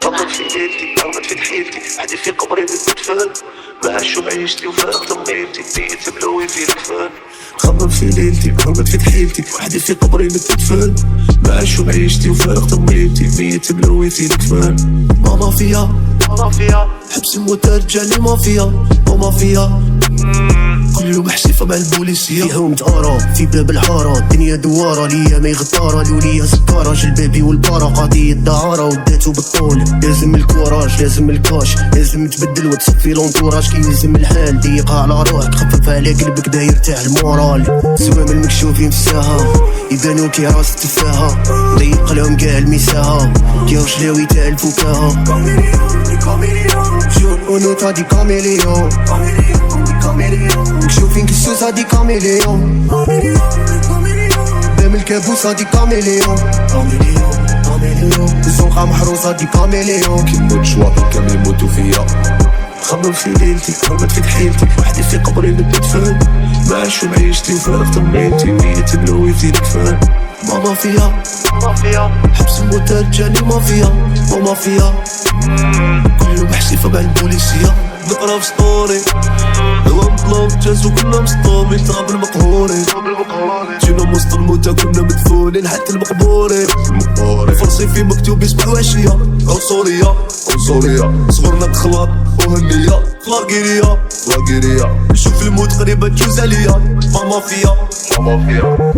غمض في ليلتي غمض في حيلتي وحدي في قبري بتدفن ما عاش وعيشتي وفارق ضميرتي ميت ملوي في الكفان غمض في ليلتي غمض في حيلتي وحدي في قبري بتدفن ما عاش وعيشتي وفارق ضميرتي ميت ملوي في الكفان ماما فيا حبس موتى رجالي مافيا ومافيا كل يوم حسيفة مع البوليسية فيهم تقارا في باب الحارة الدنيا دوارة ليا ما يغدارة لوليا سكارة جلبابي والبارة قضية دعارة وداتو بالطول لازم الكوراج لازم الكاش لازم تبدل وتصفي لونتوراج كي يلزم الحال ضيقها على روحك خفف على قلبك دا يرتاح المورال سوام المكشوفين في الساحة يبانو كي راس تفاهة ضيق لهم قاع المساحة كي رجلاوي تاع الفكاهة جون اونوتا دي كاميليون مكشوفين كسوسة دي كاميليون بام الكابوسة دي كاميليون الزنقة محروسة دي كاميليون كي نموت شواطي كامل يموتو فيا غمض في ليلتي غمض في حيلتي وحدي في قبري بتدفن ما عاش وعيشتي وفارق ضميرتي ميت ملوي في الكفان ماما فيا حبس موتى رجالي مافيا ومافيا كل يوم حسيفة مع البوليسية نقرا في سطوري هوا مطلوب جازو كنا مسطومين تغاب المقهورين جينا وسط الموتى كنا مدفونين حتى المقبورين فرصي في مكتوب يسمع وعشية عنصرية صغرنا بخلاط وهنية لاقيريا نشوف الموت قريبا تجوز عليا ماما فيا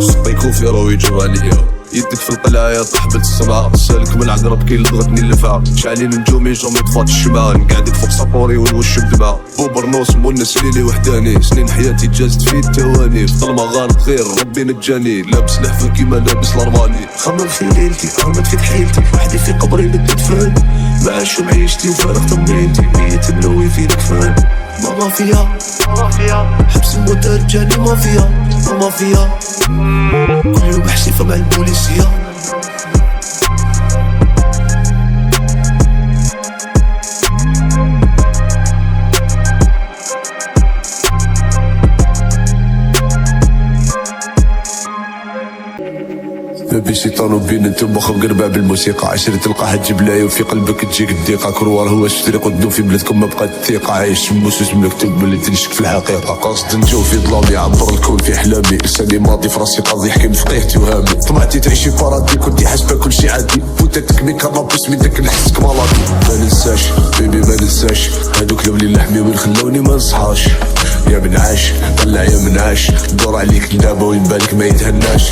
خطي كوفي راهو يجر عليا يدك في القلعة يا طحبت السمعة سالك من العقرب كي لضغتني اللفعة شعلين نجومي جامي طفات الشمعة نقعدك فوق سابوري ونوش بدمعة بوبرنوس مونس ليلي وحداني سنين حياتي جازت في التواني في ظلمة غالب خير ربي نجاني لابس لحفة كيما لابس الارماني غمض في ليلتي غمض في حيلتي وحدي في قبري بتدفن ما عاش وعيشتي وفارق ضميرتي ميت ملوي في الكفان ماما فيا حبس موتى رجالي مافيا ومافيا كل يوم حسيفة مع البوليسية بابي شيطان وبين انتم خلق ربع بالموسيقى عشرة القاحة تجيب لاي وفي قلبك تجيك الضيقة كروار هو الشريق ودو في بلادكم ما بقات الثقة عايش موسوس مكتوب ملي تنشك في الحقيقة قاصد نجو في ظلامي عبر الكون في احلامي لساني ماضي في راسي قاضي يحكي فقيهتي وهامي طمعتي تعيشي بارادي كنتي حاسبة كل شي عادي فوتتك ميكا باسمي داك نحسك مالادي ما ننساش بيبي ما ننساش هادوك اللي لحمي وين خلوني ما نصحاش يا منعاش طلع يا منعاش دور عليك دابا وين بالك ما يتهناش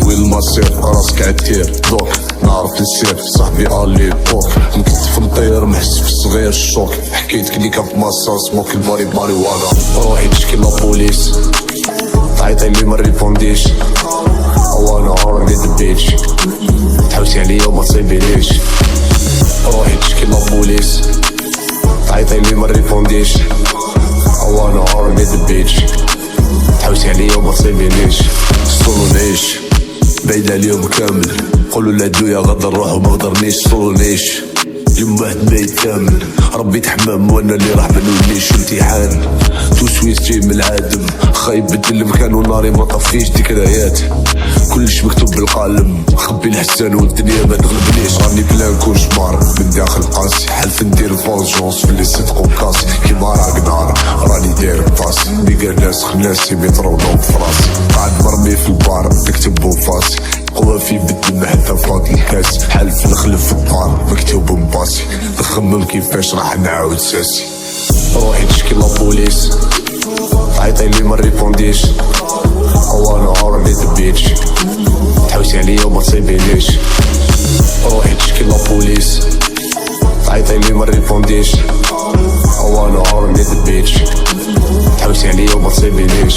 والمصير راسك عالتير دوك نعرف نسير صاحبي علي بوك مكتف نطير محس في الصغير الشوك حكيت كليكا في ماسا سموك الباري وانا روحي تشكي لابوليس تعيطي لي ما ريبونديش وانا عورني دبيتش تحوسي عليا وما تصيبينيش روحي تشكي لابوليس تعيطي لي ما ريبونديش وانا عورني دبيتش تحوسي عليا وما تصيبينيش صولو نعيش بعيد عليهم كامل قولوا لعدويا غدر نروح وما غدرنيش صولو نعيش يوم واحد بيت كامل ربيت حمام وانا اللي راح منوليش امتحان توسويس جاي من العادم خايب بدل المكان وناري ما طفيش ذكريات كلش مكتوب بالقلم خبي الحسان والدنيا ما تغلبنيش راني بلان كل شمار من داخل قاسي حلف ندير فونجونس في اللي صدقوا كاسي كيما راك نار راني داير باسي بيقى ناس خناسي بيضربونهم في راسي قاعد مرمي في البار نكتب بوفاسي قوة في بالدم حتى فاض الكاس حلف نخلف في الدار مكتوب مباسي نخمم كيفاش راح نعاود ساسي روحي تشكي لابوليس عيطي لي ما ريبونديش وانا عورني دبيتش تحوسي عليا وما تصيبينيش روحي تشكي لابوليس عيطي لي ما ريبونديش وانا عورني دبيتش تحوسي عليا وما تصيبينيش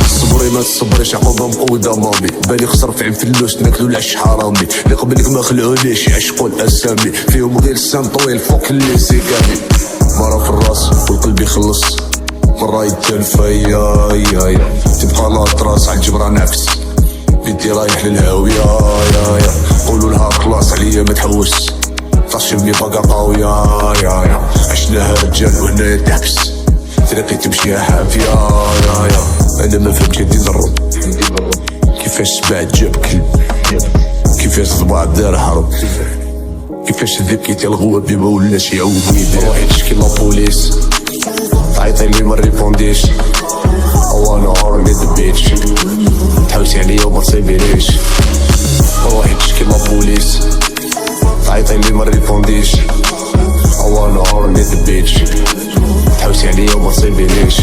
صبري ما تصبريش عقوبة مقودة مامي بالي خسر في عين فلوس ناكلو العش حرامي اللي قبلك ما خلعونيش يعشقوا الاسامي فيهم غير لسان طويل فوق اللي سيكاني مرة في الراس والقلب يخلص مرة يتنفيا تبقى ناطراس عالجبرة نفس بيدي رايح للهاوية قولوا لها خلاص عليا ما تحوس طاشمني بقى قوية عشناها رجال وهنايا تحبس طريقي تمشيها حافية انا ما فهمتش هادي نضرب كيفاش سبعت جاب كلب كيفاش ضباع دار حرب كيفاش ذكيت يا الغوابي ما ولاش يعاودني روحي تشكي لابوليس تعيطي لي ما ريبونديش وانا اوريدي ذا بيتش تحوسي عليا وما تصيبينيش روحي تشكي لابوليس تعيطي لي ما ريبونديش وانا اوريدي ذا بيتش تحوسي عليا وما تصيبينيش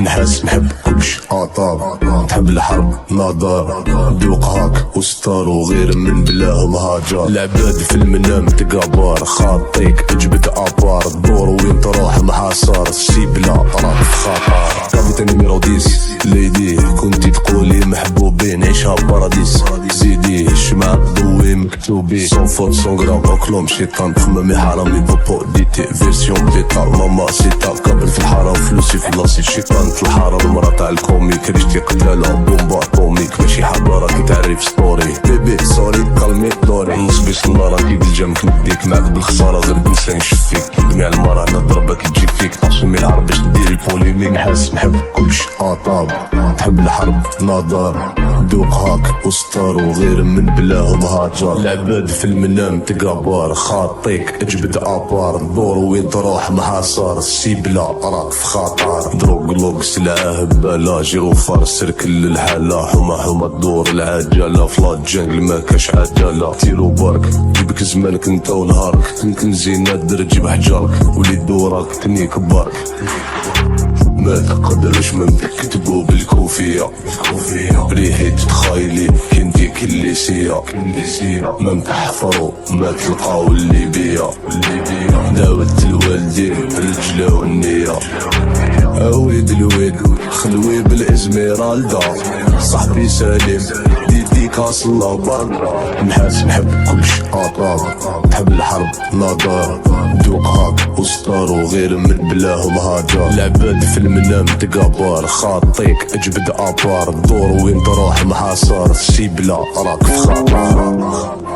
نحس نحب كلش عطار نحب الحرب ناظر ذوق هاك وستار وغير من بلاهم هاجر العباد في المنام تقابار خاطيك اجبد ابار الدور وين تروح محاصر السيبلا راك في خطر كابتن نيميرو 10 ليدي كنتي تقولي محبوبين عيشها باراديس زيدي الشمع ضوي مكتوبي سون فوت سون غرام اوكلوم شيطان خمامي حرامي بابو ديتي فيرسيون بيتا ماما سيتا كابل في الحاره وفلوسي في لاسي الشيطان في الحاره المرا تاع الكوميك ريشتي قتاله بومبا اتوميك ماشي حابه راكي تعرف ستوري بيبي سوري كالمي دوري نصبيش النار كي بالجنب نديك معاك بالخساره غير بنسى نشفيك جميع المرا نضربك تجي فيك تقسمي العرب باش ديري بوليميك نحس نحب كلش عطاب نحب الحرب ناظر ذوق هاك وستار وغير من بلاهم هاجر العباد في المنام تقابار خاطيك اجبد ابار الدور وين تروح محاصر السيبلا راك في خطر دروق لوق سلعه هباله جيرو فار سركل الحاله حما الدور العجله فلا جنجل ما كاش عجله تيرو بارك جيبك زمانك انت ونهارك تنكن زينات درجي بحجرك وليد دورك تني كبارك ما تقدرش من كتبو بالكوفية ريحة تخايلي كنتي كليسية ما تحفرو ما تلقاو الليبية داوت الوالدين الرجلة والنية اويد الويد خلوي بالازميرالدا صاحبي سالم ديديكاس الله برا نحاس نحب كلش عطاب نحب الحرب ناظر ذوق هاك وستار وغير من بلاهم هاجر العباد في المنام تقابار خاطيك اجبد ابار الدور وين تروح محاصر السيبلا راك في خطر